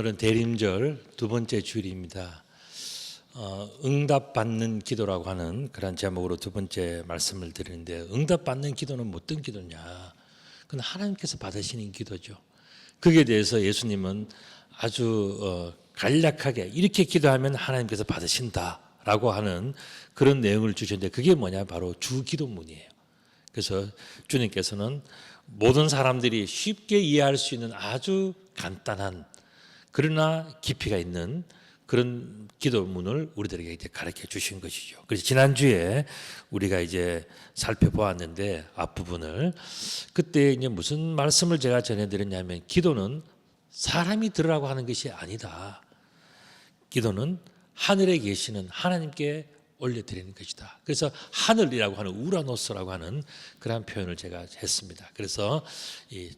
오늘은 대림절 두 번째 주일입니다. 응답받는 기도라고 하는 그런 제목으로 두 번째 말씀을 드리는데, 응답받는 기도는 어떤 기도냐? 그건 하나님께서 받으시는 기도죠. 거기에 대해서 예수님은 아주 간략하게 이렇게 기도하면 하나님께서 받으신다라고 하는 그런 내용을 주셨는데, 그게 뭐냐? 바로 주기도문이에요. 그래서 주님께서는 모든 사람들이 쉽게 이해할 수 있는 아주 간단한 그러나 깊이가 있는 그런 기도문을 우리들에게 이제 가르쳐 주신 것이죠. 그래서 지난주에 우리가 이제 살펴보았는데, 앞부분을 그때 이제 무슨 말씀을 제가 전해드렸냐면, 기도는 사람이 들으라고 하는 것이 아니다. 기도는 하늘에 계시는 하나님께 올려드리는 것이다. 그래서 하늘이라고 하는 우라노스라고 하는 그런 표현을 제가 했습니다. 그래서 이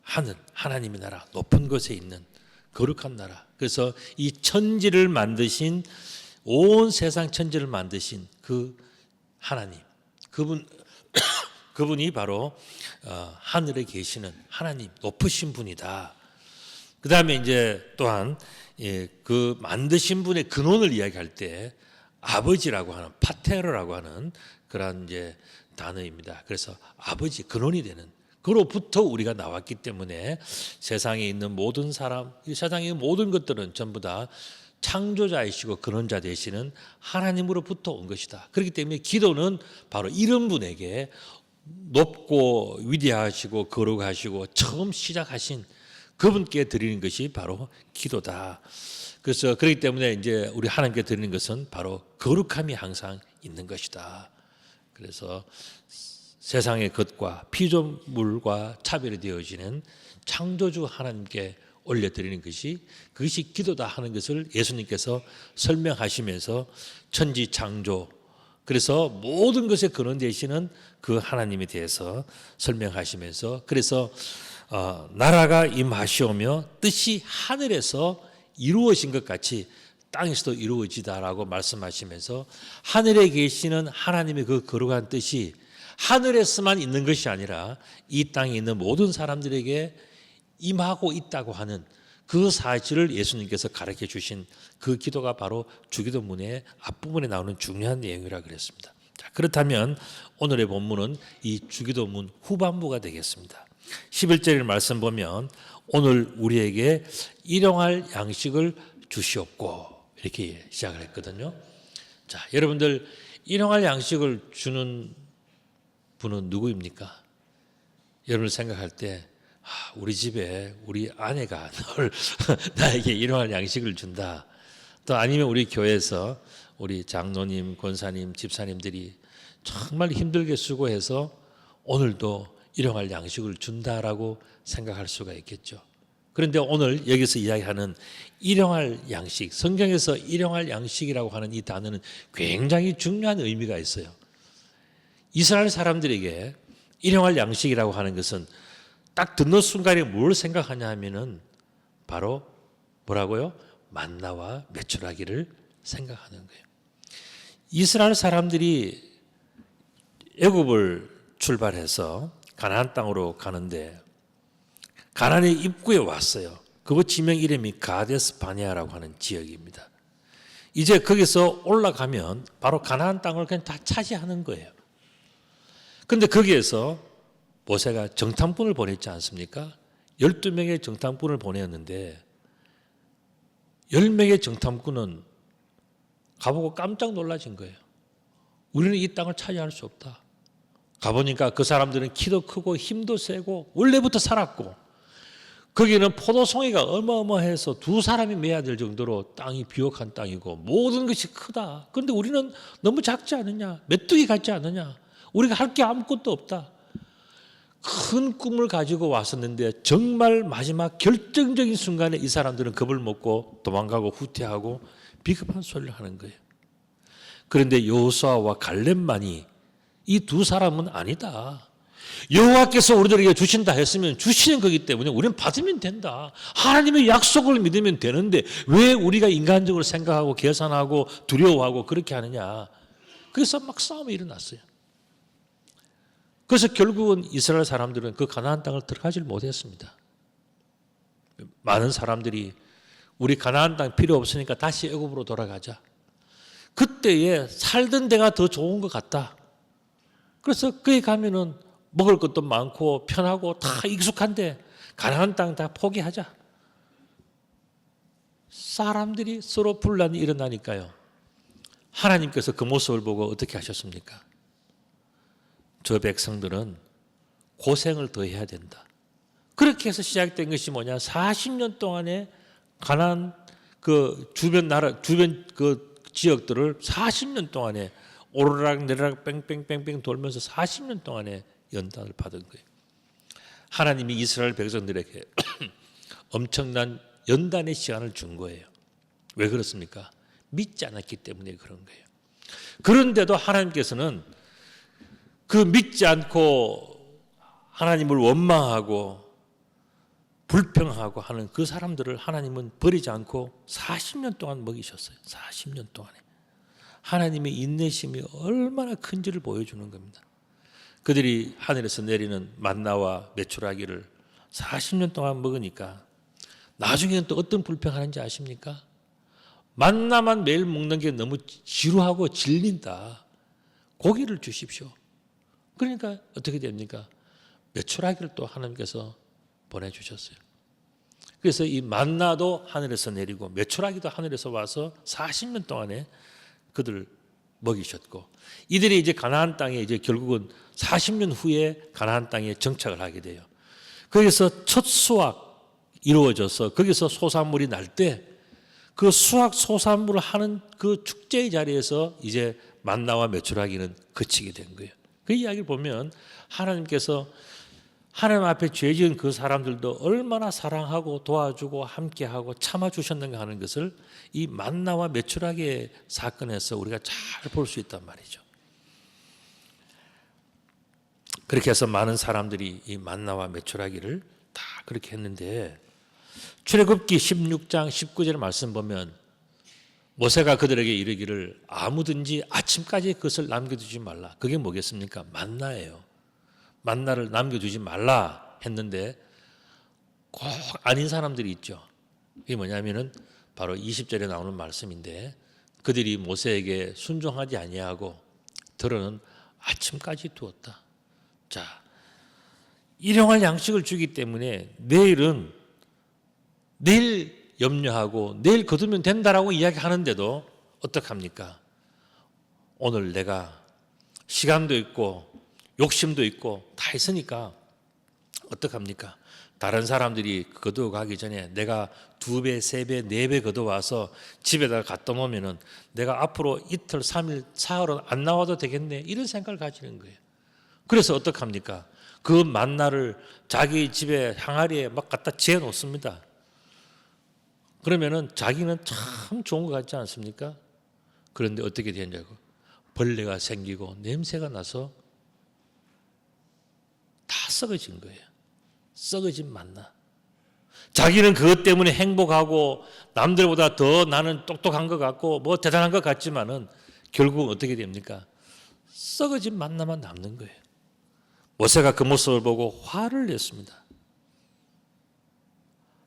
하늘, 하나님의 나라, 높은 곳에 있는 거룩한 나라. 그래서 이 천지를 만드신, 온 세상 천지를 만드신 그 하나님, 그분이 바로 하늘에 계시는 하나님, 높으신 분이다. 그 다음에 이제 또한 그 만드신 분의 근원을 이야기할 때 아버지라고 하는, 파테르라고 하는 그런 이제 단어입니다. 그래서 아버지, 근원이 되는, 그로부터 우리가 나왔기 때문에 세상에 있는 모든 사람, 이 세상에 있는 모든 것들은 전부 다 창조자이시고 근원자 되시는 하나님으로부터 온 것이다. 그렇기 때문에 기도는 바로 이런 분에게, 높고 위대하시고 거룩하시고 처음 시작하신 그분께 드리는 것이 바로 기도다. 그래서 그렇기 때문에 이제 우리 하나님께 드리는 것은 바로 거룩함이 항상 있는 것이다. 그래서 세상의 것과 피조물과 차별이 되어지는 창조주 하나님께 올려드리는 것이, 그것이 기도다 하는 것을 예수님께서 설명하시면서 천지 창조, 그래서 모든 것의 근원 되시는 그 하나님에 대해서 설명하시면서, 그래서 나라가 임하시오며 뜻이 하늘에서 이루어진 것 같이 땅에서도 이루어지다라고 말씀하시면서, 하늘에 계시는 하나님의 그 거룩한 뜻이 하늘에서만 있는 것이 아니라 이 땅에 있는 모든 사람들에게 임하고 있다고 하는 그 사실을 예수님께서 가르쳐 주신 그 기도가 바로 주기도문의 앞부분에 나오는 중요한 내용이라고 그랬습니다. 자, 그렇다면 오늘의 본문은 이 주기도문 후반부가 되겠습니다. 11절 말씀 보면, 오늘 우리에게 일용할 양식을 주시옵고, 이렇게 시작을 했거든요. 자, 여러분들, 일용할 양식을 주는 분은 누구입니까? 여러분 생각할 때, 우리 집에 우리 아내가 늘 나에게 일용할 양식을 준다. 또 아니면 우리 교회에서 우리 장로님, 권사님, 집사님들이 정말 힘들게 수고해서 오늘도 일용할 양식을 준다라고 생각할 수가 있겠죠. 그런데 오늘 여기서 이야기하는 일용할 양식, 성경에서 일용할 양식이라고 하는 이 단어는 굉장히 중요한 의미가 있어요. 이스라엘 사람들에게 일용할 양식이라고 하는 것은 딱 듣는 순간에 뭘 생각하냐 하면은 바로 뭐라고요? 만나와 메추라기를 생각하는 거예요. 이스라엘 사람들이 애굽을 출발해서 가나안 땅으로 가는데, 가나안의 입구에 왔어요. 그곳 지명 이름이 가데스 바네아라고 하는 지역입니다. 이제 거기서 올라가면 바로 가나안 땅을 그냥 다 차지하는 거예요. 그런데 거기에서 모세가 정탐꾼을 보냈지 않습니까? 12명의 정탐꾼을 보냈는데 10명의 정탐꾼은 가보고 깜짝 놀라진 거예요. 우리는 이 땅을 차지할 수 없다. 가보니까 그 사람들은 키도 크고 힘도 세고 원래부터 살았고, 거기는 포도송이가 어마어마해서 두 사람이 매야 될 정도로 땅이 비옥한 땅이고 모든 것이 크다. 그런데 우리는 너무 작지 않느냐? 메뚜기 같지 않느냐? 우리가 할 게 아무것도 없다. 큰 꿈을 가지고 왔었는데 정말 마지막 결정적인 순간에 이 사람들은 겁을 먹고 도망가고 후퇴하고 비겁한 소리를 하는 거예요. 그런데 여호수아와 갈렙만이 이 두 사람은 아니다. 여호와께서 우리들에게 주신다 했으면 주시는 거기 때문에 우리는 받으면 된다. 하나님의 약속을 믿으면 되는데 왜 우리가 인간적으로 생각하고 계산하고 두려워하고 그렇게 하느냐. 그래서 막 싸움이 일어났어요. 그래서 결국은 이스라엘 사람들은 그 가나안 땅을 들어가질 못했습니다. 많은 사람들이 우리 가나안 땅 필요 없으니까 다시 애굽으로 돌아가자. 그때에 살던 데가 더 좋은 것 같다. 그래서 거기 가면은 먹을 것도 많고 편하고 다 익숙한데 가나안 땅 다 포기하자. 사람들이 서로 분란이 일어나니까요. 하나님께서 그 모습을 보고 어떻게 하셨습니까? 저 백성들은 고생을 더 해야 된다. 그렇게 해서 시작된 것이 뭐냐? 40년 동안에 가나안 그 주변 나라 주변 그 지역들을 40년 동안에 오르락 내리락 뺑뺑뺑뺑 돌면서 40년 동안에 연단을 받은 거예요. 하나님이 이스라엘 백성들에게 엄청난 연단의 시간을 준 거예요. 왜 그렇습니까? 믿지 않았기 때문에 그런 거예요. 그런데도 하나님께서는 그 믿지 않고 하나님을 원망하고 불평하고 하는 그 사람들을 하나님은 버리지 않고 40년 동안 먹이셨어요. 40년 동안에. 하나님의 인내심이 얼마나 큰지를 보여주는 겁니다. 그들이 하늘에서 내리는 만나와 메추라기를 40년 동안 먹으니까 나중에는 또 어떤 불평하는지 아십니까? 만나만 매일 먹는 게 너무 지루하고 질린다. 고기를 주십시오. 그러니까 어떻게 됩니까? 메추라기를 또 하나님께서 보내주셨어요. 그래서 이 만나도 하늘에서 내리고 메추라기도 하늘에서 와서 40년 동안에 그들을 먹이셨고, 이들이 이제 가나안 땅에 이제 결국은 40년 후에 가나안 땅에 정착을 하게 돼요. 거기서 첫 수확 이루어져서 거기서 소산물이 날 때 그 수확 소산물을 하는 그 축제의 자리에서 이제 만나와 메추라기는 그치게 된 거예요. 그 이야기를 보면 하나님께서 하나님 앞에 죄 지은 그 사람들도 얼마나 사랑하고 도와주고 함께하고 참아주셨는가 하는 것을 이 만나와 메추라기의 사건에서 우리가 잘 볼 수 있단 말이죠. 그렇게 해서 많은 사람들이 이 만나와 메추라기를 다 그렇게 했는데, 출애굽기 16장 19절 말씀 보면 모세가 그들에게 이르기를 아무든지 아침까지 그것을 남겨두지 말라. 그게 뭐겠습니까? 만나예요. 만나를 남겨두지 말라 했는데 꼭 아닌 사람들이 있죠. 이게 뭐냐면은 바로 20절에 나오는 말씀인데, 그들이 모세에게 순종하지 아니하고 들어는 아침까지 두었다. 자, 일용할 양식을 주기 때문에 내일 염려하고 내일 거두면 된다라고 이야기하는데도 어떡합니까? 오늘 내가 시간도 있고 욕심도 있고 다 있으니까 어떡합니까? 다른 사람들이 거두어 가기 전에 내가 2배, 3배, 4배 거두어와서 집에다가 갖다 놓으면은 내가 앞으로 이틀, 3일, 사흘은 안 나와도 되겠네, 이런 생각을 가지는 거예요. 그래서 어떡합니까? 그 만나를 자기 집에 항아리에 막 갖다 재어 놓습니다. 그러면은 자기는 참 좋은 것 같지 않습니까? 그런데 어떻게 되냐고, 벌레가 생기고 냄새가 나서 다 썩어진 거예요. 썩어진 만나. 자기는 그것 때문에 행복하고 남들보다 더 나는 똑똑한 것 같고 뭐 대단한 것 같지만은 결국은 어떻게 됩니까? 썩어진 만나만 남는 거예요. 모세가 그 모습을 보고 화를 냈습니다.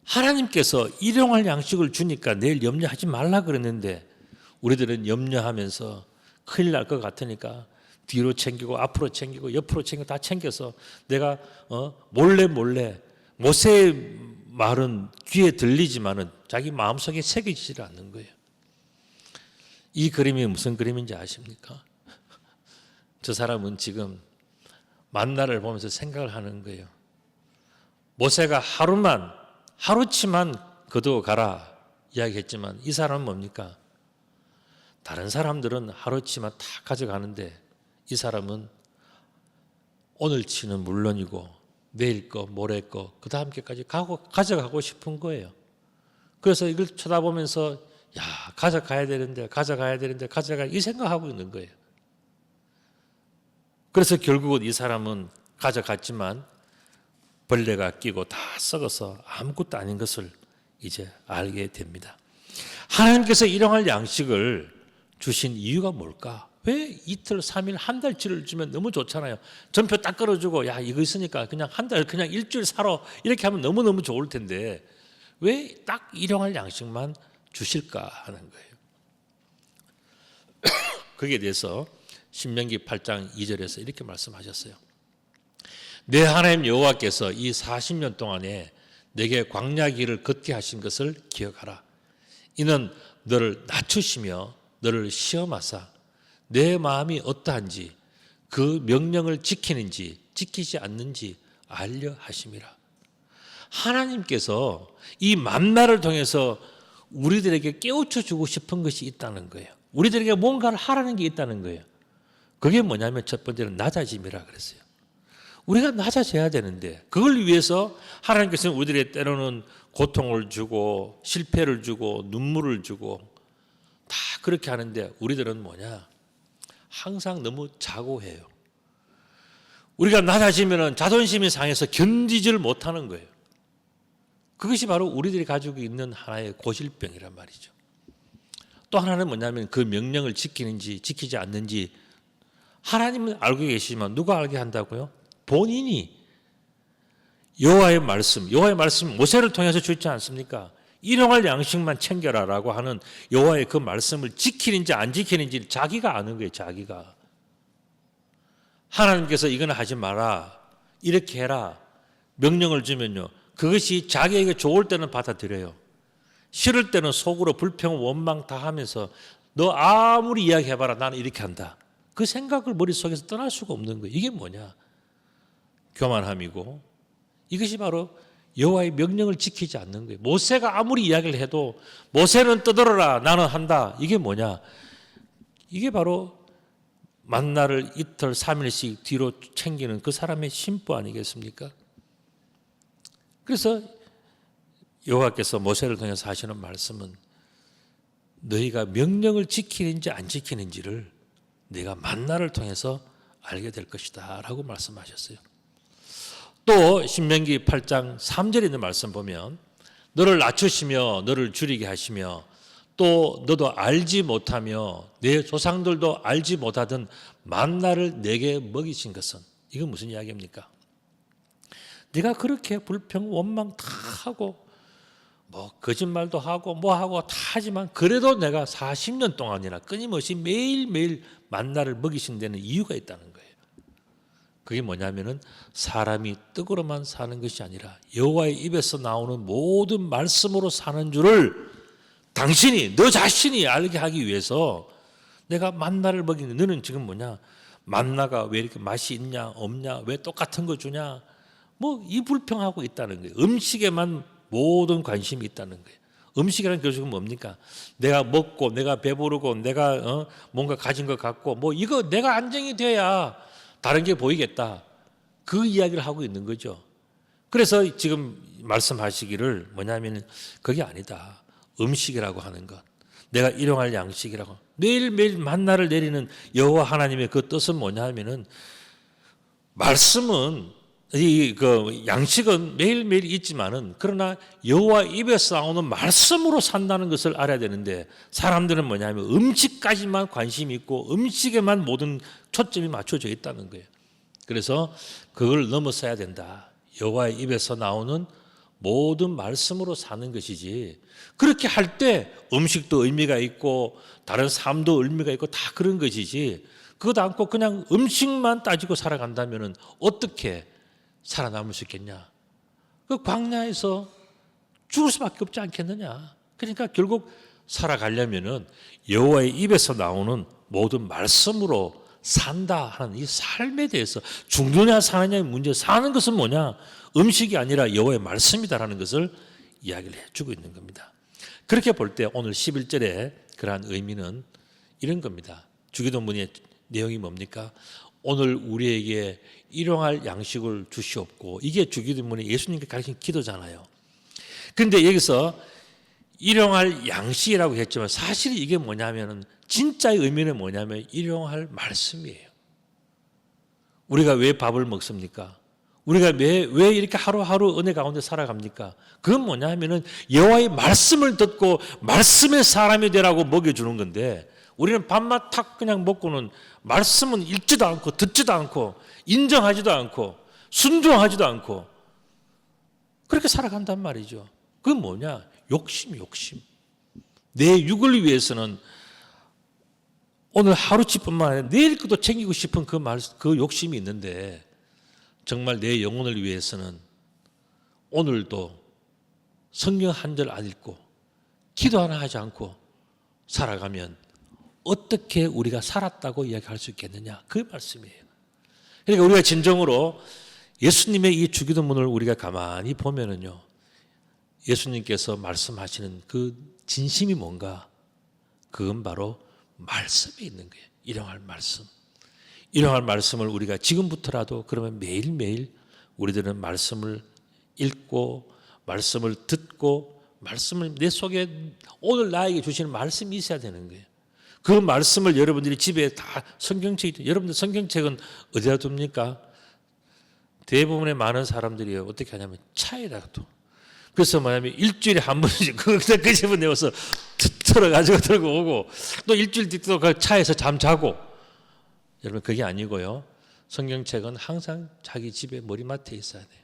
하나님께서 일용할 양식을 주니까 내일 염려하지 말라 그랬는데 우리들은 염려하면서 큰일 날 것 같으니까 뒤로 챙기고 앞으로 챙기고 옆으로 챙기고 다 챙겨서 내가 몰래 모세의 말은 귀에 들리지만은 자기 마음속에 새겨지지 않는 거예요. 이 그림이 무슨 그림인지 아십니까? 저 사람은 지금 만나를 보면서 생각을 하는 거예요. 모세가 하루치만 거두어 가라 이야기했지만 이 사람은 뭡니까? 다른 사람들은 하루치만 다 가져가는데 이 사람은 오늘치는 물론이고 내일 거, 모레 거, 그 다음 게까지 가져가고 싶은 거예요. 그래서 이걸 쳐다보면서 야, 가져가야 되는데 이 생각하고 있는 거예요. 그래서 결국은 이 사람은 가져갔지만 벌레가 끼고 다 썩어서 아무것도 아닌 것을 이제 알게 됩니다. 하나님께서 일용할 양식을 주신 이유가 뭘까? 왜 이틀, 3일, 한 달치를 주면 너무 좋잖아요. 전표 딱 걸어주고 야 이거 있으니까 그냥 한 달, 그냥 일주일 살아 이렇게 하면 너무너무 좋을 텐데 왜 딱 일용할 양식만 주실까 하는 거예요. 거기에 대해서 신명기 8장 2절에서 이렇게 말씀하셨어요. 내 하나님 여호와께서 이 40년 동안에 내게 광야 길을 걷게 하신 것을 기억하라. 이는 너를 낮추시며 너를 시험하사 내 마음이 어떠한지 그 명령을 지키는지 지키지 않는지 알려 하심이라. 하나님께서 이 만나를 통해서 우리들에게 깨우쳐 주고 싶은 것이 있다는 거예요. 우리들에게 뭔가를 하라는 게 있다는 거예요. 그게 뭐냐면 첫 번째는 낮아짐이라 그랬어요. 우리가 낮아져야 되는데 그걸 위해서 하나님께서는 우리들에게 때로는 고통을 주고 실패를 주고 눈물을 주고 다 그렇게 하는데 우리들은 뭐냐? 항상 너무 자고해요. 우리가 낮아지면 자존심이 상해서 견디지를 못하는 거예요. 그것이 바로 우리들이 가지고 있는 하나의 고질병이란 말이죠. 또 하나는 뭐냐면 그 명령을 지키는지 지키지 않는지 하나님은 알고 계시지만 누가 알게 한다고요? 본인이. 여호와의 말씀 모세를 통해서 주지 않습니까? 일용할 양식만 챙겨라라고 하는 여호와의 그 말씀을 지키는지 안 지키는지 자기가 아는 거예요. 자기가. 하나님께서 이거는 하지 마라, 이렇게 해라 명령을 주면요, 그것이 자기에게 좋을 때는 받아들여요. 싫을 때는 속으로 불평 원망 다 하면서 너 아무리 이야기해봐라 나는 이렇게 한다. 그 생각을 머릿속에서 떠날 수가 없는 거예요. 이게 뭐냐? 교만함이고, 이것이 바로 여호와의 명령을 지키지 않는 거예요. 모세가 아무리 이야기를 해도 모세는 떠들어라 나는 한다. 이게 뭐냐? 이게 바로 만나를 이틀 3일씩 뒤로 챙기는 그 사람의 심보 아니겠습니까? 그래서 여호와께서 모세를 통해서 하시는 말씀은 너희가 명령을 지키는지 안 지키는지를 네가 만나를 통해서 알게 될 것이다 라고 말씀하셨어요. 또 신명기 8장 3절에 있는 말씀 보면 너를 낮추시며 너를 줄이게 하시며 또 너도 알지 못하며 내 조상들도 알지 못하던 만나를 내게 먹이신 것은, 이건 무슨 이야기입니까? 네가 그렇게 불평 원망 다 하고 뭐 거짓말도 하고 뭐 하고 다 하지만 그래도 내가 40년 동안이나 끊임없이 매일매일 만나를 먹이신 데는 이유가 있다는 거예요. 그게 뭐냐면은 사람이 떡으로만 사는 것이 아니라 여호와의 입에서 나오는 모든 말씀으로 사는 줄을 당신이 너 자신이 알게 하기 위해서 내가 만나를 먹이는, 너는 지금 뭐냐? 만나가 왜 이렇게 맛이 있냐 없냐 왜 똑같은 거 주냐 뭐 이 불평하고 있다는 거예요. 음식에만 모든 관심이 있다는 거예요. 음식이라는 결국은 뭡니까? 내가 먹고 내가 배부르고 내가 뭔가 가진 것 같고 뭐 이거 내가 안정이 돼야 다른 게 보이겠다. 그 이야기를 하고 있는 거죠. 그래서 지금 말씀하시기를 뭐냐면 그게 아니다. 음식이라고 하는 것, 내가 일용할 양식이라고, 매일매일 만나를 내리는 여호와 하나님의 그 뜻은 뭐냐 하면은 말씀은 그 양식은 매일매일 있지만은 그러나 여호와 입에서 나오는 말씀으로 산다는 것을 알아야 되는데 사람들은 뭐냐면 음식까지만 관심이 있고 음식에만 모든 초점이 맞춰져 있다는 거예요. 그래서 그걸 넘어서야 된다. 여호와의 입에서 나오는 모든 말씀으로 사는 것이지, 그렇게 할 때 음식도 의미가 있고 다른 삶도 의미가 있고 다 그런 것이지, 그것 않고 그냥 음식만 따지고 살아간다면 어떻게 살아남을 수 있겠냐? 그 광야에서 죽을 수밖에 없지 않겠느냐? 그러니까 결국 살아가려면은 여호와의 입에서 나오는 모든 말씀으로 산다 하는 이 삶에 대해서 죽느냐 사느냐의 문제, 사는 것은 뭐냐? 음식이 아니라 여호와의 말씀이다라는 것을 이야기를 해주고 있는 겁니다. 그렇게 볼 때 오늘 11절에 그러한 의미는 이런 겁니다. 주기도문의 내용이 뭡니까? 오늘 우리에게 일용할 양식을 주시옵고, 이게 주기도문의 예수님께 가르친 기도잖아요. 그런데 여기서 일용할 양식이라고 했지만 사실 이게 뭐냐면 진짜의 의미는 뭐냐면 일용할 말씀이에요. 우리가 왜 밥을 먹습니까? 우리가 왜 이렇게 하루하루 은혜 가운데 살아갑니까? 그건 뭐냐 하면은 여호와의 말씀을 듣고 말씀의 사람이 되라고 먹여주는 건데, 우리는 밥만 탁 그냥 먹고는 말씀은 읽지도 않고 듣지도 않고 인정하지도 않고 순종하지도 않고 그렇게 살아간단 말이죠. 그건 뭐냐? 욕심. 내 육을 위해서는 오늘 하루치뿐만 아니라 내일 것도 챙기고 싶은 그 욕심이 있는데 정말 내 영혼을 위해서는 오늘도 성경 한 절 안 읽고 기도 하나 하지 않고 살아가면 어떻게 우리가 살았다고 이야기할 수 있겠느냐? 그 말씀이에요. 그러니까 우리가 진정으로 예수님의 이 주기도문을 우리가 가만히 보면은요, 예수님께서 말씀하시는 그 진심이 뭔가? 그건 바로 말씀에 있는 거예요. 일용할 말씀. 일용할 말씀을 우리가 지금부터라도 그러면 매일매일 우리들은 말씀을 읽고 말씀을 듣고 말씀을 내 속에 오늘 나에게 주시는 말씀이 있어야 되는 거예요. 그 말씀을 여러분들이 집에 다 성경책이, 여러분들 성경책은 어디다 둡니까? 대부분의 많은 사람들이 어떻게 하냐면 차에다가 둬. 그래서 뭐냐면 일주일에 한 번씩 그걸 끄집어내어서 털어가지고 들고 오고 또 일주일 뒤도 그 차에서 잠자고. 여러분 그게 아니고요. 성경책은 항상 자기 집에 머리맡에 있어야 돼요.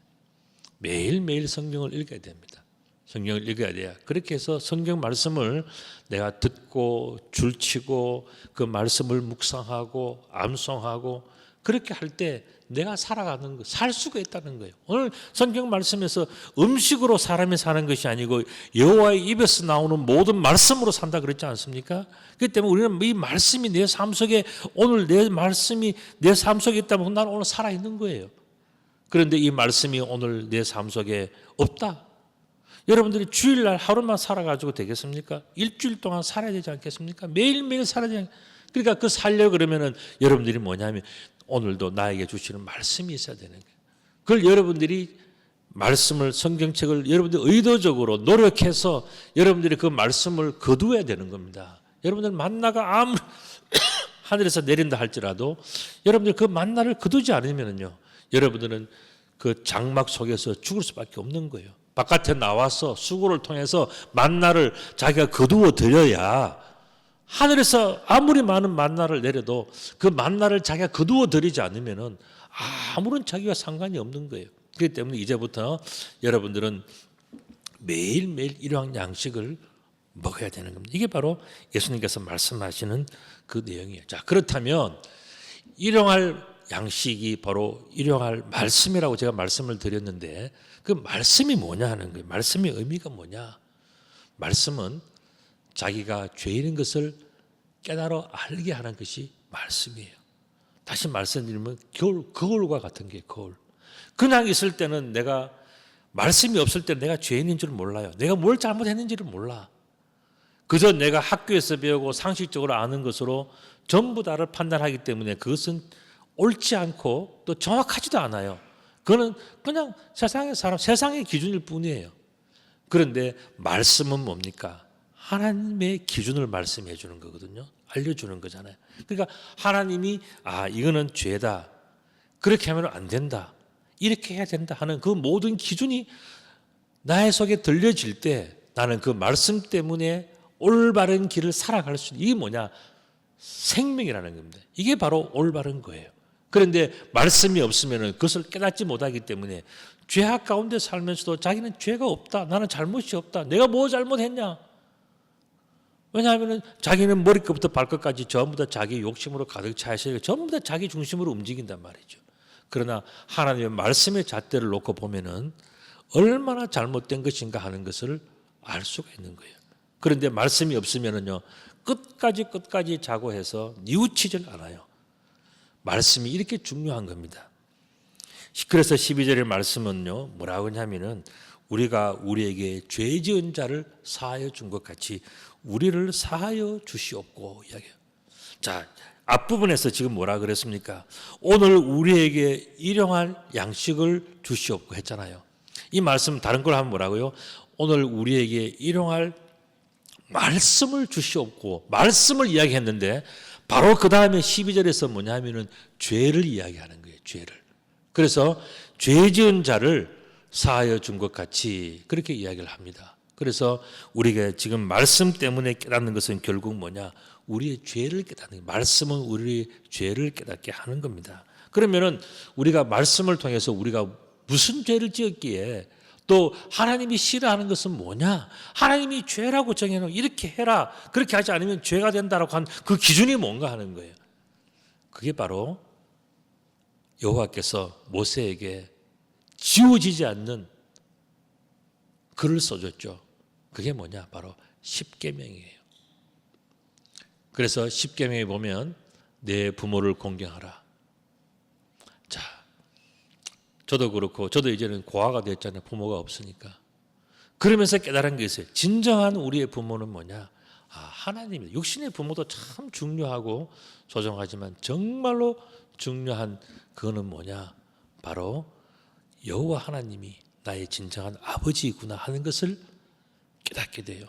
매일매일 성경을 읽어야 됩니다. 성경을 읽어야 돼요. 그렇게 해서 성경 말씀을 내가 듣고 줄치고 그 말씀을 묵상하고 암송하고 그렇게 할 때 내가 살아가는 거, 살 수가 있다는 거예요. 오늘 성경 말씀에서 음식으로 사람이 사는 것이 아니고 여호와의 입에서 나오는 모든 말씀으로 산다 그랬지 않습니까? 그렇기 때문에 우리는 이 말씀이 내 삶 속에 오늘 내 말씀이 내 삶 속에 있다면 나는 오늘 살아있는 거예요. 그런데 이 말씀이 오늘 내 삶 속에 없다. 여러분들이 주일날 하루만 살아가지고 되겠습니까? 일주일 동안 살아야 되지 않겠습니까? 매일매일 살아야 되지 않겠습니까? 그러니까 그 살려고 그러면은 여러분들이 뭐냐면 오늘도 나에게 주시는 말씀이 있어야 되는 거예요. 그걸 여러분들이 말씀을 성경책을 여러분들 의도적으로 노력해서 여러분들이 그 말씀을 거두어야 되는 겁니다. 여러분들 만나가 아무 하늘에서 내린다 할지라도 여러분들 그 만나를 거두지 않으면요, 여러분들은 그 장막 속에서 죽을 수밖에 없는 거예요. 바깥에 나와서 수고를 통해서 만나를 자기가 거두어 드려야 하늘에서 아무리 많은 만나를 내려도 그 만나를 자기가 거두어 들이지 않으면은 아무런 자기와 상관이 없는 거예요. 그렇기 때문에 이제부터 여러분들은 매일매일 이러한 양식을 먹어야 되는 겁니다. 이게 바로 예수님께서 말씀하시는 그 내용이에요. 자, 그렇다면 일용할 양식이 바로 일용할 말씀이라고 제가 말씀을 드렸는데 그 말씀이 뭐냐 하는 거예요. 말씀의 의미가 뭐냐? 말씀은 자기가 죄인인 것을 깨달아 알게 하는 것이 말씀이에요. 다시 말씀드리면 거울과 같은 게 거울. 그냥 있을 때는 내가 말씀이 없을 때는 내가 죄인인 줄 몰라요. 내가 뭘 잘못했는지를 몰라. 그저 내가 학교에서 배우고 상식적으로 아는 것으로 전부 다를 판단하기 때문에 그것은 옳지 않고 또 정확하지도 않아요. 그거는 그냥 세상의 사람, 세상의 기준일 뿐이에요. 그런데 말씀은 뭡니까? 하나님의 기준을 말씀해 주는 거거든요. 알려주는 거잖아요. 그러니까 하나님이 이거는 죄다. 그렇게 하면 안 된다. 이렇게 해야 된다 하는 그 모든 기준이 나의 속에 들려질 때 나는 그 말씀 때문에 올바른 길을 살아갈 수 있는 이게 뭐냐? 생명이라는 겁니다. 이게 바로 올바른 거예요. 그런데 말씀이 없으면 그것을 깨닫지 못하기 때문에 죄악 가운데 살면서도 자기는 죄가 없다. 나는 잘못이 없다. 내가 뭐 잘못했냐? 왜냐하면 자기는 머리끝부터 발끝까지 전부 다 자기 욕심으로 가득 차 있어요. 전부 다 자기 중심으로 움직인단 말이죠. 그러나 하나님의 말씀의 잣대를 놓고 보면은 얼마나 잘못된 것인가 하는 것을 알 수가 있는 거예요. 그런데 말씀이 없으면은요, 끝까지 자고해서 뉘우치질 않아요. 말씀이 이렇게 중요한 겁니다. 그래서 12절의 말씀은요, 뭐라고 하냐면은 우리가 우리에게 죄 지은 자를 사하여 준 것 같이 우리를 사하여 주시옵고 이야기해요. 자, 앞부분에서 지금 뭐라 그랬습니까? 오늘 우리에게 일용할 양식을 주시옵고 했잖아요. 이 말씀 다른 걸 하면 뭐라고요? 오늘 우리에게 일용할 말씀을 주시옵고 말씀을 이야기했는데 바로 그 다음에 12절에서 뭐냐면은 죄를 이야기하는 거예요. 죄를. 그래서 죄 지은 자를 사하여 준 것 같이 그렇게 이야기를 합니다. 그래서 우리가 지금 말씀 때문에 깨닫는 것은 결국 뭐냐? 우리의 죄를 깨닫는 거예요. 말씀은 우리의 죄를 깨닫게 하는 겁니다. 그러면은 우리가 말씀을 통해서 우리가 무슨 죄를 지었기에 또 하나님이 싫어하는 것은 뭐냐? 하나님이 죄라고 정해놓은 이렇게 해라. 그렇게 하지 않으면 죄가 된다라고 한 그 기준이 뭔가 하는 거예요. 그게 바로 여호와께서 모세에게 지워지지 않는 글을 써줬죠. 그게 뭐냐? 바로 십계명이에요. 그래서 십계명에 보면 내 부모를 공경하라. 자, 저도 그렇고 저도 이제는 고아가 됐잖아요. 부모가 없으니까. 그러면서 깨달은 게 있어요. 진정한 우리의 부모는 뭐냐? 하나님입니다. 육신의 부모도 참 중요하고 소중하지만 정말로 중요한 그거는 뭐냐? 바로 여호와 하나님이 나의 진정한 아버지이구나 하는 것을 깨닫게 돼요.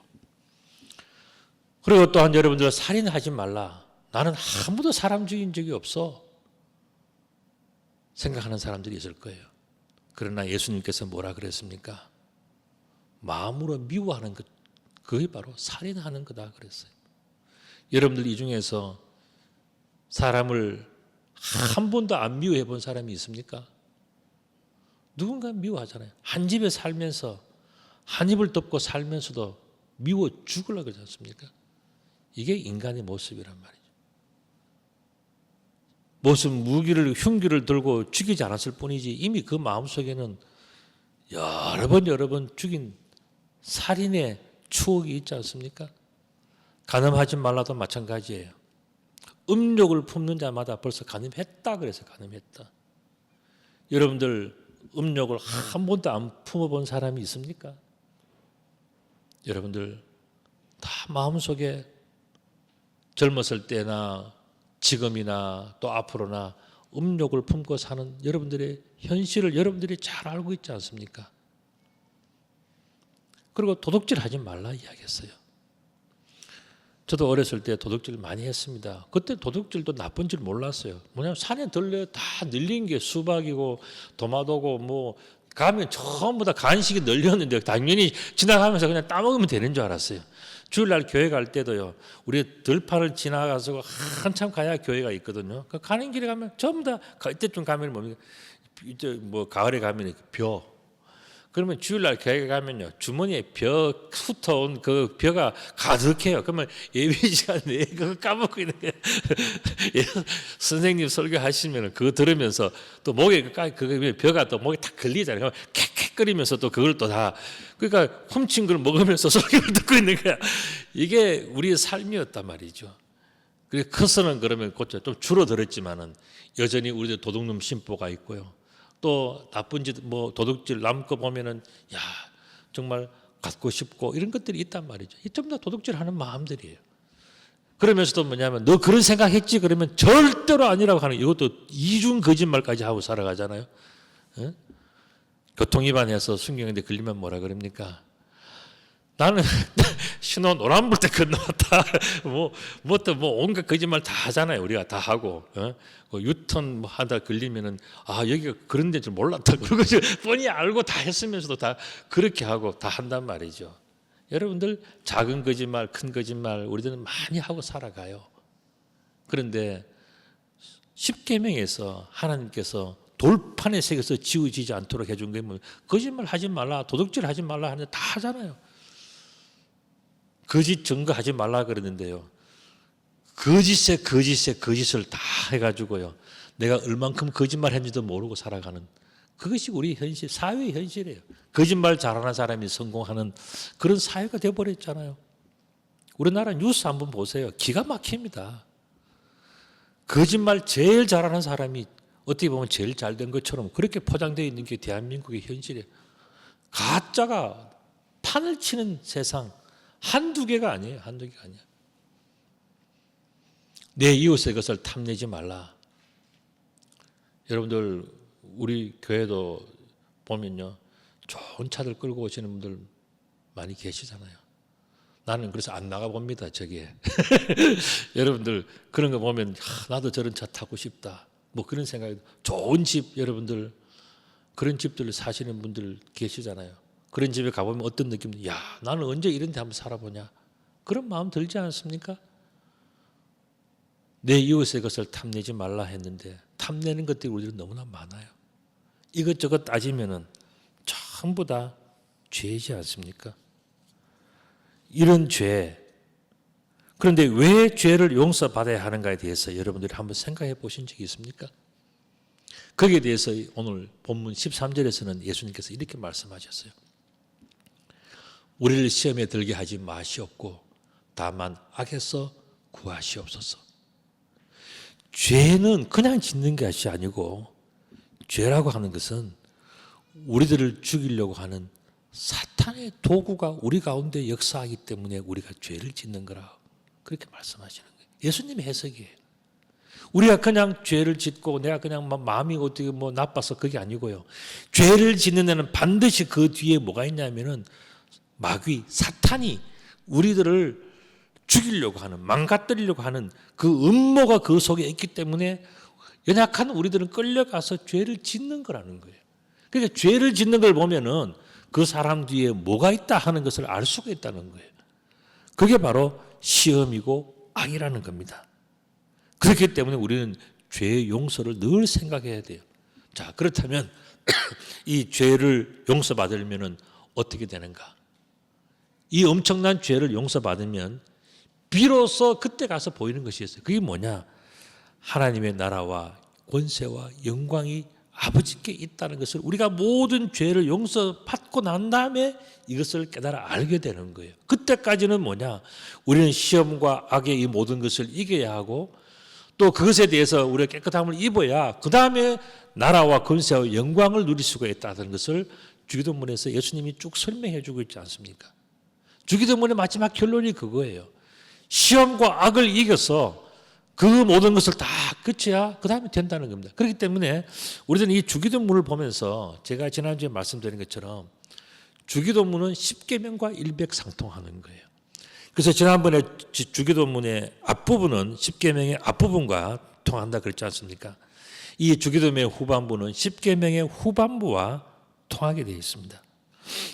그리고 또한 여러분들 살인하지 말라. 나는 아무도 사람 죽인 적이 없어. 생각하는 사람들이 있을 거예요. 그러나 예수님께서 뭐라 그랬습니까? 마음으로 미워하는 것, 그게 바로 살인하는 거다 그랬어요. 여러분들 이 중에서 사람을 한 번도 안 미워해 본 사람이 있습니까? 누군가 미워하잖아요. 한 집에 살면서 한 입을 덮고 살면서도 미워 죽으려고 그러지 않습니까? 이게 인간의 모습이란 말이죠. 무슨 흉기를 들고 죽이지 않았을 뿐이지 이미 그 마음속에는 여러 번 죽인 살인의 추억이 있지 않습니까? 간음하지 말라도 마찬가지예요. 음욕을 품는 자마다 벌써 간음했다 그래서 간음했다. 여러분들 음욕을 한 번도 안 품어본 사람이 있습니까? 여러분들 다 마음속에 젊었을 때나 지금이나 또 앞으로나 음욕을 품고 사는 여러분들의 현실을 여러분들이 잘 알고 있지 않습니까? 그리고 도둑질 하지 말라 이야기했어요. 저도 어렸을 때 도둑질 많이 했습니다. 그때 도둑질도 나쁜 줄 몰랐어요. 뭐냐면 산에 들려 다 늘린 게 수박이고 도마도고 뭐 가면 전부 다 간식이 널렸는데 당연히 지나가면서 그냥 따먹으면 되는 줄 알았어요. 주일날 교회 갈 때도요. 우리 들판을 지나가서 한참 가야 교회가 있거든요. 가는 길에 가면 전부 다 이때쯤 가면 뭡니까? 이제 뭐 가을에 가면 벼. 그러면 주일날 교회 가면요. 주머니에 벼 훑어온 그 벼가 가득해요. 그러면 예배 시간에 그거 까먹고 있는 거예요. 선생님 설교하시면 그거 들으면서 또 목에 그 벼가 또 목에 탁 걸리잖아요. 캑캑거리면서 또 그걸 또 다 그러니까 훔친 걸 먹으면서 설교를 듣고 있는 거야. 이게 우리의 삶이었단 말이죠. 그래서 커서는 그러면 곧좀 줄어들었지만은 여전히 우리들 도둑놈 심보가 있고요. 또 나쁜 짓, 뭐 도둑질 남 거 보면은 야 정말 갖고 싶고 이런 것들이 있단 말이죠. 이 전부 다 도둑질하는 마음들이에요. 그러면서도 뭐냐면 너 그런 생각했지 그러면 절대로 아니라고 하는 이것도 이중 거짓말까지 하고 살아가잖아요. 예? 교통위반해서 순경인데 걸리면 뭐라 그럽니까? 나는 신호 노란불 때 건너왔다. 뭐 온갖 거짓말 다 하잖아요. 우리가 다 하고. 유턴 뭐 하다 걸리면은 여기가 그런 데인 줄 몰랐다. 그러고 뻔히 알고 다 했으면서도 다 그렇게 하고 다 한단 말이죠. 여러분들 작은 거짓말, 큰 거짓말 우리들은 많이 하고 살아가요. 그런데 십계명에서 하나님께서 돌판에 새겨서 지워지지 않도록 해준 게 뭐 거짓말 하지 말라, 도둑질 하지 말라 하는데 다 하잖아요. 거짓 증거하지 말라 그러는데요. 거짓을 다 해가지고요. 내가 얼만큼 거짓말 했는지도 모르고 살아가는 그것이 우리 현실, 사회의 현실이에요. 거짓말 잘하는 사람이 성공하는 그런 사회가 되어버렸잖아요. 우리나라 뉴스 한번 보세요. 기가 막힙니다. 거짓말 제일 잘하는 사람이 어떻게 보면 제일 잘된 것처럼 그렇게 포장되어 있는 게 대한민국의 현실이에요. 가짜가 판을 치는 세상. 한두 개가 아니에요. 한두 개가 아니에요. 내 이웃의 것을 탐내지 말라. 여러분들 우리 교회도 보면요. 좋은 차들 끌고 오시는 분들 많이 계시잖아요. 나는 그래서 안 나가봅니다. 저기에. 여러분들 그런 거 보면 나도 저런 차 타고 싶다. 뭐 그런 생각이 좋은 집 여러분들 그런 집들 사시는 분들 계시잖아요. 그런 집에 가보면 어떤 느낌이 야 나는 언제 이런 데 한번 살아보냐 그런 마음 들지 않습니까? 내 이웃의 것을 탐내지 말라 했는데 탐내는 것들이 우리는 너무나 많아요. 이것저것 따지면은 전부 다 죄이지 않습니까? 이런 죄. 그런데 왜 죄를 용서받아야 하는가에 대해서 여러분들이 한번 생각해 보신 적이 있습니까? 거기에 대해서 오늘 본문 13절에서는 예수님께서 이렇게 말씀하셨어요. 우리를 시험에 들게 하지 마시옵고 다만 악에서 구하시옵소서. 죄는 그냥 짓는 것이 아니고 죄라고 하는 것은 우리들을 죽이려고 하는 사탄의 도구가 우리 가운데 역사하기 때문에 우리가 죄를 짓는 거라 그렇게 말씀하시는 거예요. 예수님의 해석이에요. 우리가 그냥 죄를 짓고 내가 그냥 마음이 어떻게 나빠서 그게 아니고요. 죄를 짓는 데는 반드시 그 뒤에 뭐가 있냐면은 마귀, 사탄이 우리들을 죽이려고 하는, 망가뜨리려고 하는 그 음모가 그 속에 있기 때문에 연약한 우리들은 끌려가서 죄를 짓는 거라는 거예요. 그러니까 죄를 짓는 걸 보면은 그 사람 뒤에 뭐가 있다 하는 것을 알 수가 있다는 거예요. 그게 바로 시험이고 악이라는 겁니다. 그렇기 때문에 우리는 죄의 용서를 늘 생각해야 돼요. 자, 그렇다면 이 죄를 용서받으려면 어떻게 되는가? 이 엄청난 죄를 용서받으면 비로소 그때 가서 보이는 것이 있어요. 그게 뭐냐? 하나님의 나라와 권세와 영광이 아버지께 있다는 것을 우리가 모든 죄를 용서받고 난 다음에 이것을 깨달아 알게 되는 거예요. 그때까지는 뭐냐? 우리는 시험과 악의 이 모든 것을 이겨야 하고 또 그것에 대해서 우리가 깨끗함을 입어야 그 다음에 나라와 권세와 영광을 누릴 수가 있다는 것을 주기도문에서 예수님이 쭉 설명해 주고 있지 않습니까? 주기도문의 마지막 결론이 그거예요. 시험과 악을 이겨서 그 모든 것을 다 끝이야 그 다음에 된다는 겁니다. 그렇기 때문에 우리는 이 주기도문을 보면서 제가 지난주에 말씀드린 것처럼 주기도문은 10계명과 일맥상통하는 거예요. 그래서 지난번에 주기도문의 앞부분은 10계명의 앞부분과 통한다 그랬지 않습니까? 이 주기도문의 후반부는 10계명의 후반부와 통하게 되어 있습니다.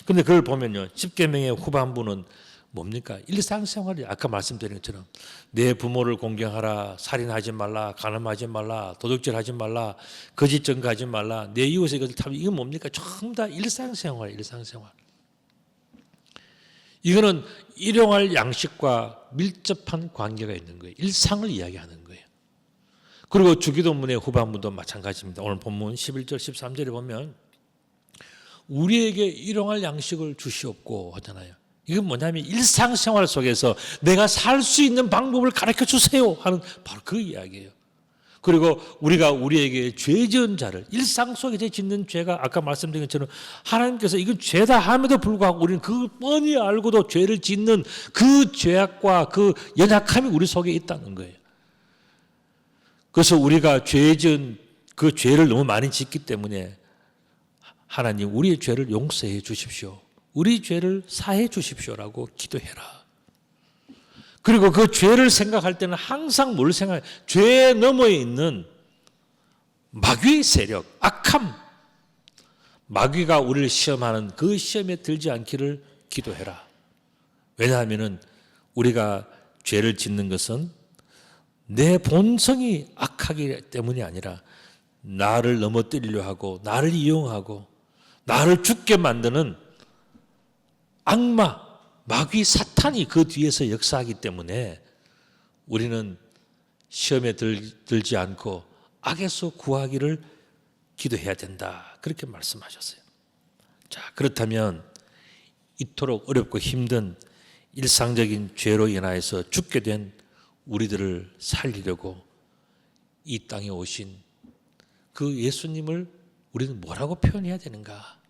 그런데 그걸 보면요, 10계명의 후반부는 뭡니까? 일상생활이 아까 말씀드린 것처럼 내 부모를 공경하라, 살인하지 말라, 간음하지 말라, 도둑질하지 말라, 거짓 증거하지 말라, 내 이웃의 것을 탐. 이건 뭡니까? 전부 다 일상생활. 이거는 일용할 양식과 밀접한 관계가 있는 거예요. 일상을 이야기하는 거예요. 그리고 주기도문의 후반부도 마찬가지입니다. 오늘 본문 11절 13절에 보면 우리에게 일용할 양식을 주시옵고 하잖아요. 이건 뭐냐면 일상생활 속에서 내가 살 수 있는 방법을 가르쳐 주세요 하는 바로 그 이야기예요. 그리고 우리가 우리에게 죄 지은 자를 일상 속에 짓는 죄가 아까 말씀드린 것처럼 하나님께서 이건 죄다 함에도 불구하고 우리는 그 뻔히 알고도 죄를 짓는 그 죄악과 그 연약함이 우리 속에 있다는 거예요. 그래서 우리가 죄 지은 그 죄를 너무 많이 짓기 때문에 하나님 우리의 죄를 용서해 주십시오. 우리 죄를 사해 주십시오라고 기도해라. 그리고 그 죄를 생각할 때는 항상 뭘 생각해? 죄 너머에 있는 마귀의 세력, 악함, 마귀가 우리를 시험하는 그 시험에 들지 않기를 기도해라. 왜냐하면 우리가 죄를 짓는 것은 내 본성이 악하기 때문이 아니라 나를 넘어뜨리려 하고 나를 이용하고 나를 죽게 만드는 악마, 마귀 사탄이 그 뒤에서 역사하기 때문에 우리는 시험에 들지 않고 악에서 구하기를 기도해야 된다. 그렇게 말씀하셨어요. 자, 그렇다면 이토록 어렵고 힘든 일상적인 죄로 인하여서 죽게 된 우리들을 살리려고 이 땅에 오신 그 예수님을 우리는 뭐라고 표현해야 되는가?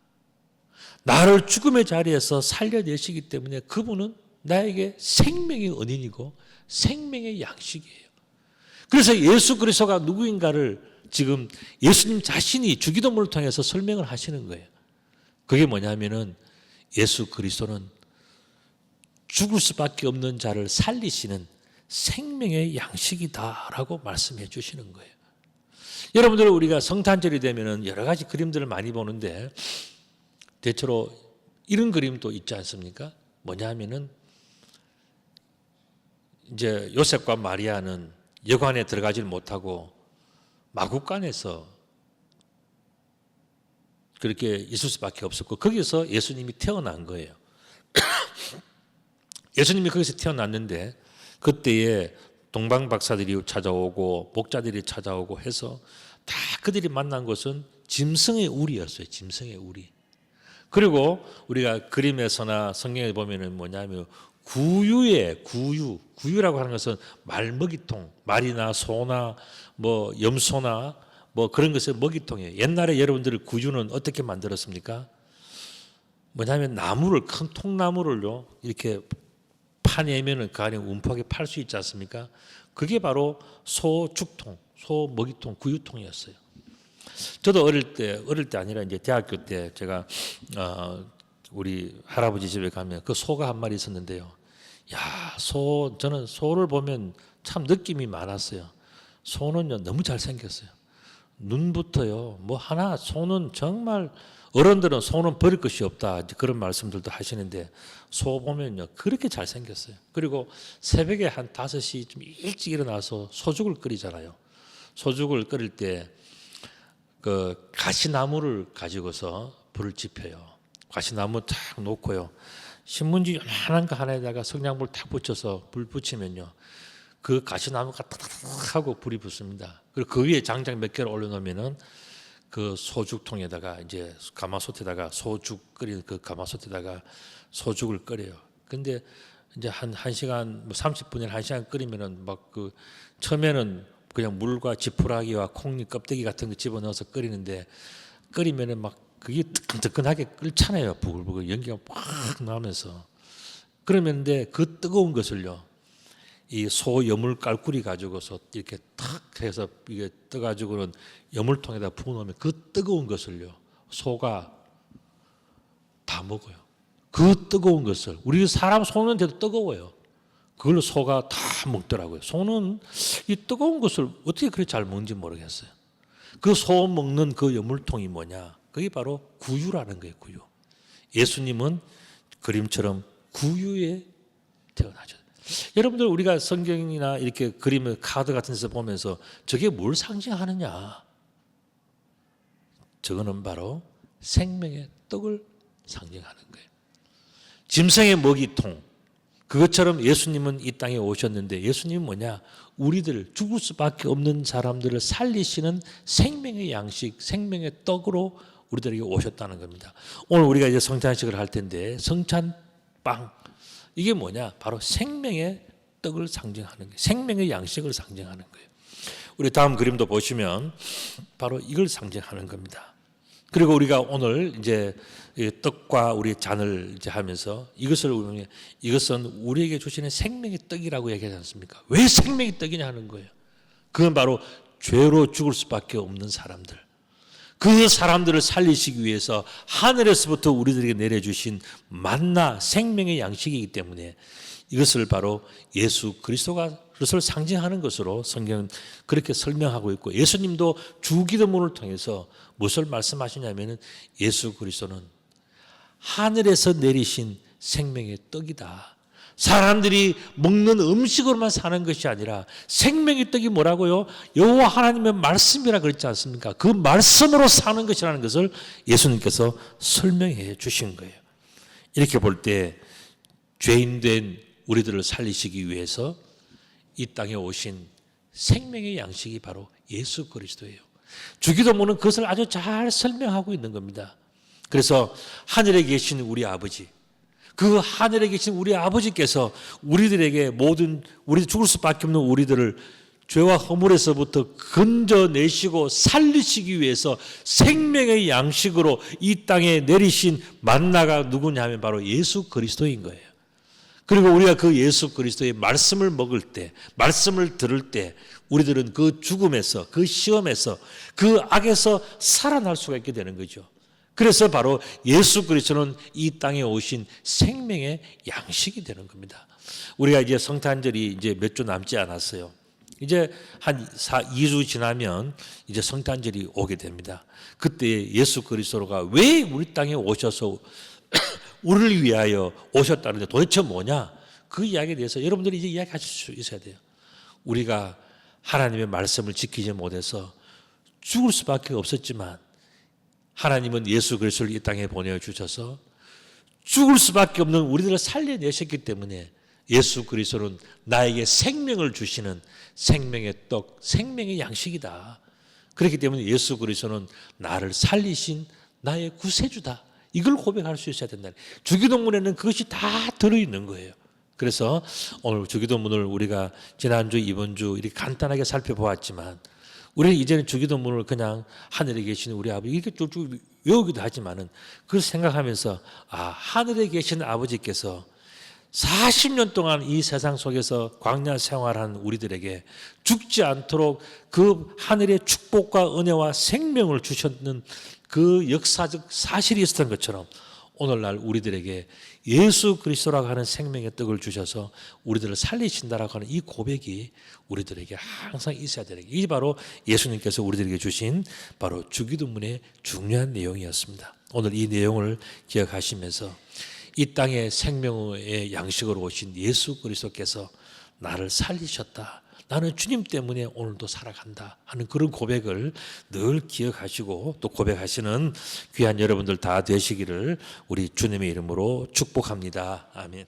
나를 죽음의 자리에서 살려내시기 때문에 그분은 나에게 생명의 은인이고 생명의 양식이에요. 그래서 예수 그리스도가 누구인가를 지금 예수님 자신이 주기도문을 통해서 설명을 하시는 거예요. 그게 뭐냐면은 예수 그리스도는 죽을 수밖에 없는 자를 살리시는 생명의 양식이다라고 말씀해 주시는 거예요. 여러분들 우리가 성탄절이 되면은 여러 가지 그림들을 많이 보는데 대체로 이런 그림도 있지 않습니까? 뭐냐면은 이제 요셉과 마리아는 여관에 들어가질 못하고 마구간에서 그렇게 있을 수밖에 없었고 거기서 예수님이 태어난 거예요. 예수님이 거기서 태어났는데 그때에 동방 박사들이 찾아오고 목자들이 찾아오고 해서 다 그들이 만난 것은 짐승의 우리였어요. 짐승의 우리. 그리고 우리가 그림에서나 성경에 보면은 뭐냐면 구유라고 하는 것은 말먹이통, 말이나 소나 뭐 염소나 뭐 그런 것의 먹이통이에요. 옛날에 여러분들 구유는 어떻게 만들었습니까? 뭐냐면 나무를 큰 통나무를요 이렇게 파내면은 그 안에 움푹하게 팔 수 있지 않습니까? 그게 바로 소죽통, 소먹이통, 구유통이었어요. 저도 어릴 때 아니라 이제 대학교 때 제가 우리 할아버지 집에 가면 그 소가 한 마리 있었는데요. 야, 저는 소를 보면 참 느낌이 많았어요. 소는요 너무 잘생겼어요. 눈부터요 뭐 하나 소는 정말 어른들은 소는 버릴 것이 없다 그런 말씀들도 하시는데 소 보면요 그렇게 잘생겼어요. 그리고 새벽에 한 5시 좀 일찍 일어나서 소죽을 끓이잖아요. 소죽을 끓일 때 그 가시나무를 가지고서 불을 지펴요. 가시나무 탁 놓고요. 신문지 요만한 거 하나에다가 성냥불 탁 붙여서 불 붙이면요. 그 가시나무가 탁탁탁 하고 불이 붙습니다. 그리고 그 위에 장작 몇 개를 올려놓으면은 그 소죽통에다가 이제 가마솥에다가 소죽 끓이는 그 가마솥에다가 소죽을 끓여요. 근데 이제 한 시간 뭐 30분이나 1시간 끓이면은 막 그 처음에는 그냥 물과 지푸라기와 콩잎 껍데기 같은 거 집어넣어서 끓이는데 끓이면은 막 그게 뜨끈뜨끈하게 끓잖아요. 부글부글 연기가 팍 나면서 그러면 그 뜨거운 것을요. 이 소 여물 깔꾸리 가지고서 이렇게 탁 해서 이게 떠가지고는 여물통에다 부어놓으면 그 뜨거운 것을요 소가 다 먹어요. 그 뜨거운 것을 우리 사람 소는데도 뜨거워요. 그걸로 소가 다 먹더라고요. 소는 이 뜨거운 것을 어떻게 그렇게 잘 먹는지 모르겠어요. 그 소 먹는 그 여물통이 뭐냐? 그게 바로 구유라는 거예요. 구유. 예수님은 그림처럼 구유에 태어나죠. 여러분들 우리가 성경이나 이렇게 그림을 카드 같은 데서 보면서 저게 뭘 상징하느냐? 저거는 바로 생명의 떡을 상징하는 거예요. 짐승의 먹이통. 그것처럼 예수님은 이 땅에 오셨는데 예수님은 뭐냐? 우리들 죽을 수밖에 없는 사람들을 살리시는 생명의 양식, 생명의 떡으로 우리들에게 오셨다는 겁니다. 오늘 우리가 이제 성찬식을 할 텐데 성찬빵 이게 뭐냐? 바로 생명의 떡을 상징하는 거예요. 생명의 양식을 상징하는 거예요. 우리 다음 그림도 보시면 바로 이걸 상징하는 겁니다. 그리고 우리가 오늘 이제 떡과 우리 잔을 이제 하면서 이것은 우리에게 주시는 생명의 떡이라고 얘기하지 않습니까? 왜 생명의 떡이냐 하는 거예요. 그건 바로 죄로 죽을 수밖에 없는 사람들. 그 사람들을 살리시기 위해서 하늘에서부터 우리들에게 내려주신 만나 생명의 양식이기 때문에 이것을 바로 예수 그리스도가 그것을 상징하는 것으로 성경은 그렇게 설명하고 있고 예수님도 주기도문을 통해서 무엇을 말씀하시냐면은 예수 그리스도는 하늘에서 내리신 생명의 떡이다. 사람들이 먹는 음식으로만 사는 것이 아니라 생명의 떡이 뭐라고요? 여호와 하나님의 말씀이라 그랬지 않습니까? 그 말씀으로 사는 것이라는 것을 예수님께서 설명해 주신 거예요. 이렇게 볼 때 죄인된 우리들을 살리시기 위해서 이 땅에 오신 생명의 양식이 바로 예수 그리스도예요. 주기도문은 그것을 아주 잘 설명하고 있는 겁니다. 그래서 하늘에 계신 우리 아버지, 그 하늘에 계신 우리 아버지께서 우리들에게 우리 죽을 수밖에 없는 우리들을 죄와 허물에서부터 건져내시고 살리시기 위해서 생명의 양식으로 이 땅에 내리신 만나가 누구냐 하면 바로 예수 그리스도인 거예요. 그리고 우리가 그 예수 그리스도의 말씀을 먹을 때, 말씀을 들을 때 우리들은 그 죽음에서, 그 시험에서, 그 악에서 살아날 수가 있게 되는 거죠. 그래서 바로 예수 그리스도는 이 땅에 오신 생명의 양식이 되는 겁니다. 우리가 이제 성탄절이 이제 몇 주 남지 않았어요. 이제 한 2주 지나면 이제 성탄절이 오게 됩니다. 그때 예수 그리스도가 왜 우리 땅에 오셔서 우리를 위하여 오셨다는데 도대체 뭐냐? 그 이야기에 대해서 여러분들이 이제 이야기하실 수 있어야 돼요. 우리가 하나님의 말씀을 지키지 못해서 죽을 수밖에 없었지만 하나님은 예수 그리스도를 이 땅에 보내주셔서 죽을 수밖에 없는 우리들을 살려내셨기 때문에 예수 그리스도는 나에게 생명을 주시는 생명의 떡, 생명의 양식이다. 그렇기 때문에 예수 그리스도는 나를 살리신 나의 구세주다. 이걸 고백할 수 있어야 된다. 주기도문에는 그것이 다 들어있는 거예요. 그래서 오늘 주기도문을 우리가 지난주, 이번주 이렇게 간단하게 살펴보았지만 우리는 이제는 주기도문을 그냥 하늘에 계신 우리 아버지 이렇게 쭉쭉 외우기도 하지만은 그걸 생각하면서 하늘에 계신 아버지께서 40년 동안 이 세상 속에서 광야 생활한 우리들에게 죽지 않도록 그 하늘의 축복과 은혜와 생명을 주셨는 그 역사적 사실이 있었던 것처럼 오늘날 우리들에게 예수 그리스도라고 하는 생명의 떡을 주셔서 우리들을 살리신다라고 하는 이 고백이 우리들에게 항상 있어야 되는 게 이게 바로 예수님께서 우리들에게 주신 바로 주기도문의 중요한 내용이었습니다. 오늘 이 내용을 기억하시면서 이 땅에 생명의 양식으로 오신 예수 그리스도께서 나를 살리셨다. 나는 주님 때문에 오늘도 살아간다 하는 그런 고백을 늘 기억하시고 또 고백하시는 귀한 여러분들 다 되시기를 우리 주님의 이름으로 축복합니다. 아멘.